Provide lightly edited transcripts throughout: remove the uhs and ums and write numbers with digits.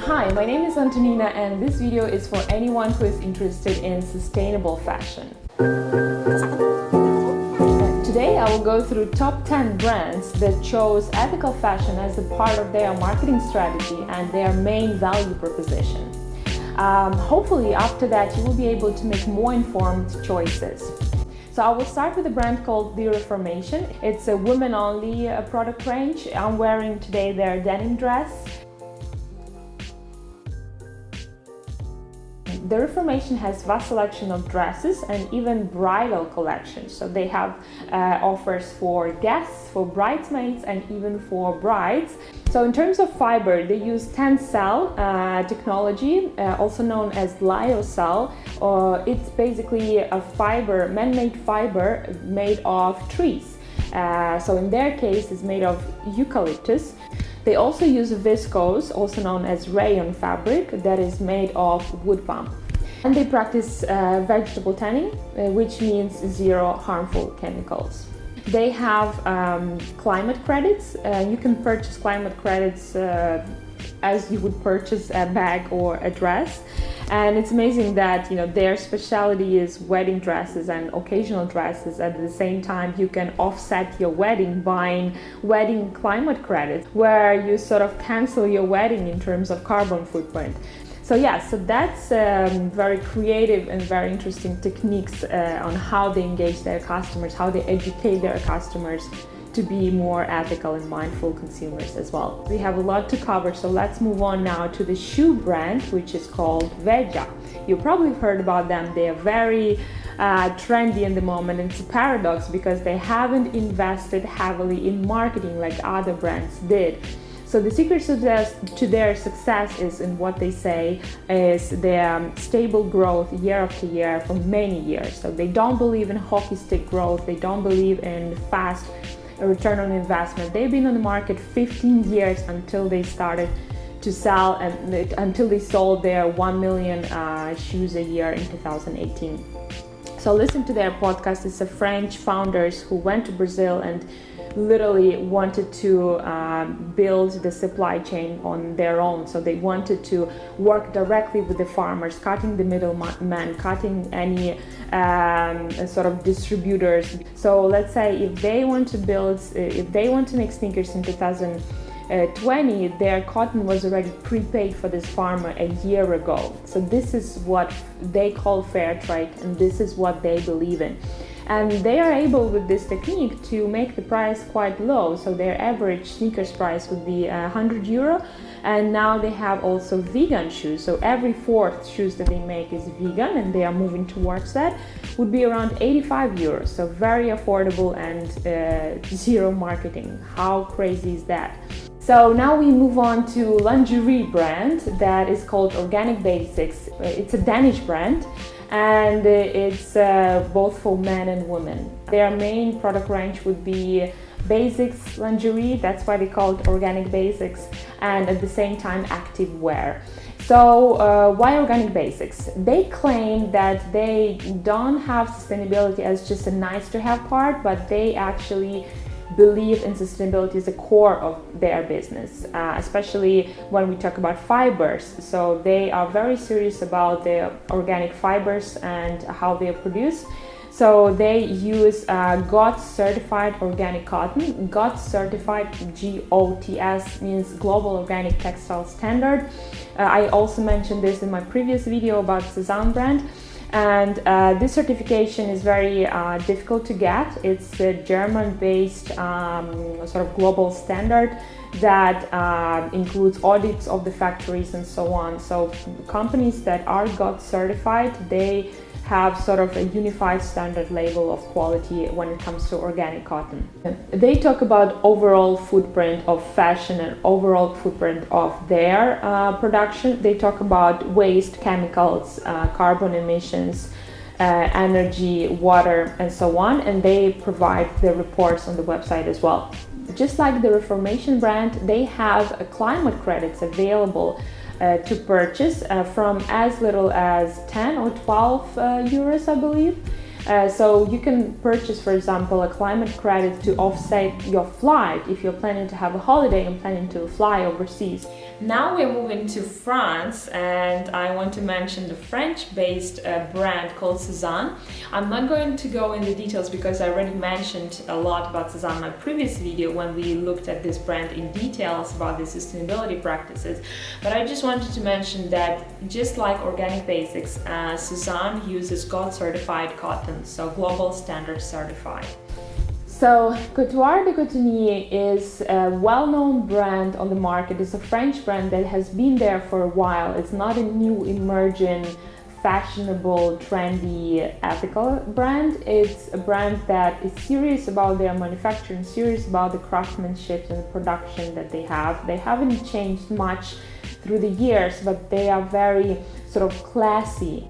Hi, my name is Antonina and this video is for anyone who is interested in sustainable fashion. Today I will go through top 10 brands that chose ethical fashion as a part of their marketing strategy and their main value proposition. Hopefully after that you will be able to make more informed choices. So I will start with a brand called The Reformation. It's a women-only product range. I'm wearing today their denim dress. The Reformation has vast selection of dresses and even bridal collections. So they have offers for guests, for bridesmaids, and even for brides. So in terms of fiber, they use Tencel technology, also known as lyocell. It's basically a fiber, man-made fiber made of trees. So in their case, it's made of eucalyptus. They also use viscose, also known as rayon fabric, that is made of wood pulp. And they practice vegetable tanning, which means zero harmful chemicals. They have climate credits. You can purchase climate credits as you would purchase a bag or a dress. And it's amazing that their specialty is wedding dresses and occasional dresses. At the same time, you can offset your wedding buying wedding climate credits, where you sort of cancel your wedding in terms of carbon footprint. So that's very creative and very interesting techniques on how they engage their customers, how they educate their customers to be more ethical and mindful consumers as well. We have a lot to cover, so let's move on now to the shoe brand, which is called Vega. You probably heard about them. They are very trendy in the moment, and it's a paradox because they haven't invested heavily in marketing like other brands did. So the secret to their success is in what they say is their stable growth year after year for many years. So they don't believe in hockey stick growth. They don't believe in fast return on investment. They've been on the market 15 years until they started to sell and until they sold their 1 million shoes a year in 2018. So listen to their podcast. It's a French founders who went to Brazil and literally wanted to build the supply chain on their own. So they wanted to work directly with the farmers, cutting the middleman, cutting any sort of distributors. So let's say if they want to make sneakers in 2020, their cotton was already prepaid for this farmer a year ago. So this is what they call fair trade, and this is what they believe in. And they are able with this technique to make the price quite low. So their average sneakers price would be €100. And now they have also vegan shoes. So every fourth shoes that they make is vegan, and they are moving towards that, would be around €85. So very affordable and zero marketing. How crazy is that? So now we move on to lingerie brand that is called Organic Basics. It's a Danish brand, and it's both for men and women. Their main product range would be basics lingerie, that's why they call it Organic Basics, and at the same time active wear. So why Organic Basics? They claim that they don't have sustainability as just a nice to have part, but they actually believe in sustainability as a core of their business, especially when we talk about fibers. So they are very serious about the organic fibers and how they are produced. So they use GOTS certified organic cotton. GOTS certified, GOTS means Global Organic Textile Standard. I also mentioned this in my previous video about Cezanne brand. And this certification is very difficult to get. It's a German-based sort of global standard that includes audits of the factories and so on. So companies that are GOTS certified, they have sort of a unified standard label of quality when it comes to organic cotton. They talk about overall footprint of fashion and overall footprint of their production. They talk about waste, chemicals, carbon emissions, energy, water, and so on, and they provide the reports on the website as well. Just like the Reformation brand, they have climate credits available to purchase from as little as 10 or 12 euros, I believe. So you can purchase, for example, a climate credit to offset your flight if you're planning to have a holiday and planning to fly overseas. Now we're moving to France, and I want to mention the French-based brand called Cézanne. I'm not going to go into details because I already mentioned a lot about Cézanne in my previous video when we looked at this brand in details about the sustainability practices. But I just wanted to mention that just like Organic Basics, Cézanne uses GOTS certified cotton, so global standard certified. So, Couture de Cotonnier is a well-known brand on the market. It's a French brand that has been there for a while. It's not a new emerging, fashionable, trendy, ethical brand. It's a brand that is serious about their manufacturing, serious about the craftsmanship and the production that they have. They haven't changed much through the years, but they are very sort of classy.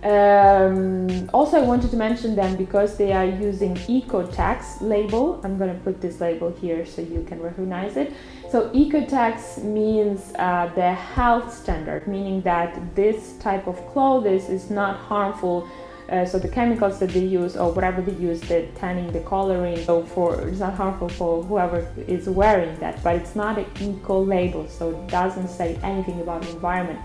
Also, I wanted to mention them because they are using Ecotex label. I'm going to put this label here so you can recognize it. So Ecotex means the health standard, meaning that this type of clothes is not harmful. So the chemicals that they use or whatever they use, the tanning, the coloring, so it's not harmful for whoever is wearing that, but it's not an eco label, so it doesn't say anything about the environment.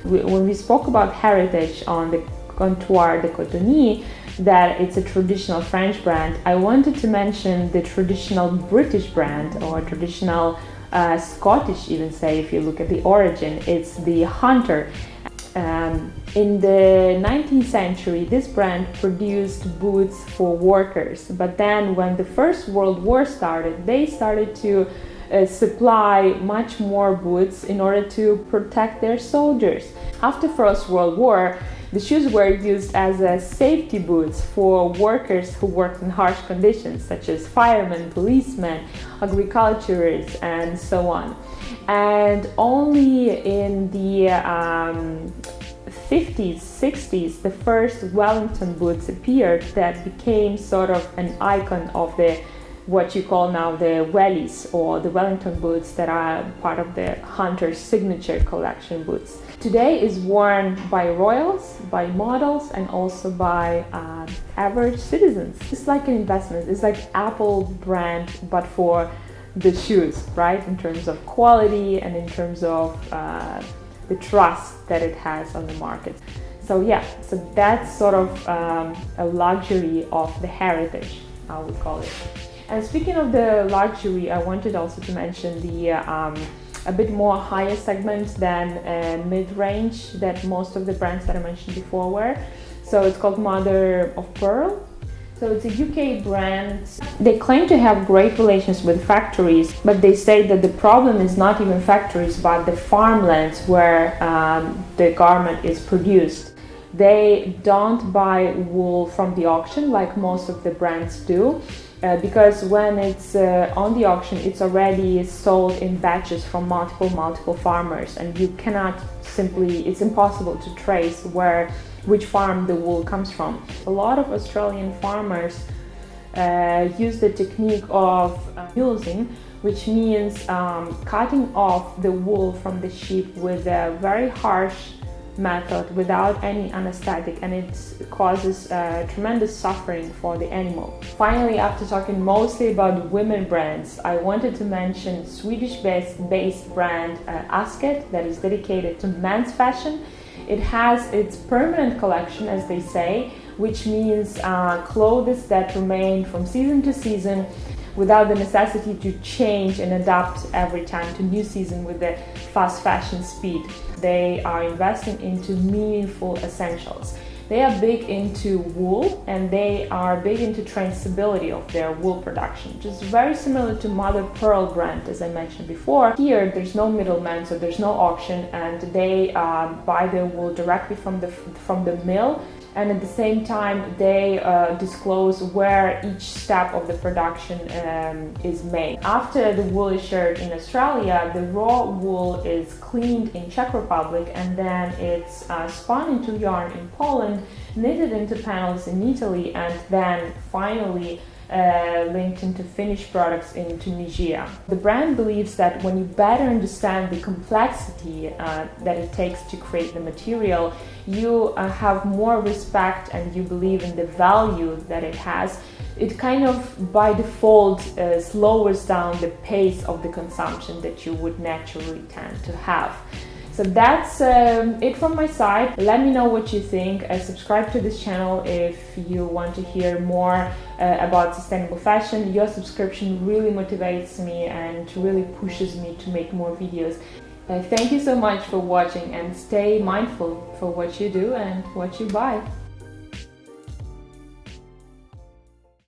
When we spoke about heritage on the Couture de Cotonnier, that it's a traditional French brand, I wanted to mention the traditional British brand, or traditional Scottish even, say, if you look at the origin. It's the Hunter. In the 19th century, this brand produced boots for workers, but then when the First World War started, they started to supply much more boots in order to protect their soldiers. After First World War, the shoes were used as safety boots for workers who worked in harsh conditions, such as firemen, policemen, agriculturists, and so on. And only in the 50s, 60s, the first Wellington boots appeared that became sort of an icon of the what you call now the wellies, or the Wellington boots that are part of the Hunter's signature collection boots. Today is worn by royals, by models, and also by average citizens. It's like an investment. It's like Apple brand, but for the shoes, right? In terms of quality and in terms of the trust that it has on the market. So yeah, so that's sort of a luxury of the heritage, I would call it. And speaking of the luxury, I wanted also to mention the a bit more higher segment than mid-range that most of the brands that I mentioned before were. So it's called Motherofpearl. So it's a UK brand. They claim to have great relations with factories, but they say that the problem is not even factories, but the farmlands where the garment is produced. They don't buy wool from the auction like most of the brands do. Because when it's on the auction, it's already sold in batches from multiple farmers, and you cannot simply, it's impossible to trace which farm the wool comes from. A lot of Australian farmers use the technique of mulesing, which means cutting off the wool from the sheep with a very harsh method without any anesthetic, and it causes tremendous suffering for the animal. Finally, after talking mostly about women brands, I wanted to mention Swedish-based brand Asket that is dedicated to men's fashion. It has its permanent collection, as they say, which means clothes that remain from season to season without the necessity to change and adapt every time to new season with the fast fashion speed. They are investing into meaningful essentials. They are big into wool, and they are big into traceability of their wool production, which is very similar to Motherofpearl brand, as I mentioned before. Here, there's no middleman, so there's no auction, and they buy their wool directly from the mill. And at the same time, they disclose where each step of the production is made. After the wool is shared in Australia, the raw wool is cleaned in Czech Republic, and then it's spun into yarn in Poland, knitted into panels in Italy, and then finally linked into finished products in Tunisia. The brand believes that when you better understand the complexity that it takes to create the material, you have more respect and you believe in the value that it has. It kind of by default slows down the pace of the consumption that you would naturally tend to have. So that's it from my side. Let me know what you think. Subscribe to this channel if you want to hear more about sustainable fashion. Your subscription really motivates me and really pushes me to make more videos. Thank you so much for watching, and stay mindful for what you do and what you buy.